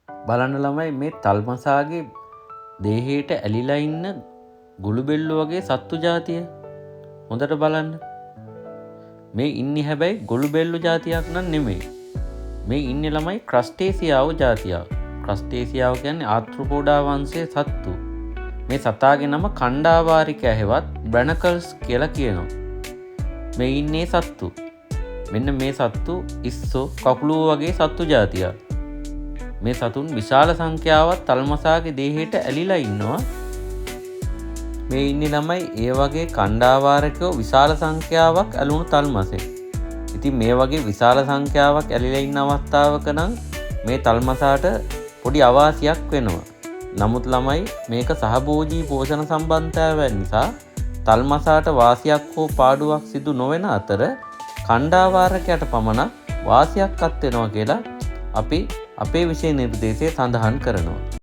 බලන්න ළමයි මේ තල්මසාගේ දේහයට ඇලිලා ඉන්න ගුළු බෙල්ලෝ වගේ සත්තු జాතිය හොඳට බලන්න. මේ ඉන්නේ හැබැයි ගොළු බෙල්ලු జాතියක් නම් නෙමෙයි. මේ ඉන්නේ ළමයි ක්‍රස්ටේසියාවෝ జాතියක්. ක්‍රස්ටේසියාව කියන්නේ ආර්ත්‍රොපෝඩා වංශයේ සත්තු. මේ සතාගේ නම කණ්ඩාවාරිකා හෙවත් බ්‍රැනකල්ස් කියලා කියනවා. මේ ඉන්නේ සත්තු. මෙන්න මේ සත්තු ඉස්සෝ කකුළුව වගේ සත්තු జాතියක්. මේ සතුන් විශාල සංඛ්‍යාවක් තල්මසාගේ දේහයට ඇලිලා ඉන්නවා. මේ ඉන්නේ ළමයි ඒ වගේ කණ්ඩාවාරිකයෝ විශාල සංඛ්‍යාවක් ඇලුණු තල්මසෙක්. ඉතින් මේ වගේ විශාල සංඛ්‍යාවක් ඇලිලා ඉන්න අවස්ථාවක නම් මේ තල්මසාට පොඩි අවාසියක් වෙනවා. නමුත් ළමයි මේක සහභෝජී පෝෂණ සම්බන්ධතාවය නිසා තල්මසාට වාසියක් හෝ පාඩුවක් සිදු නොවන අතර කණ්ඩාවාරකයට පමණක් වාසියක් අත් වෙනවා කියලා අපි අපේ විෂය නිර්දේශයේ සඳහන් කරනවා.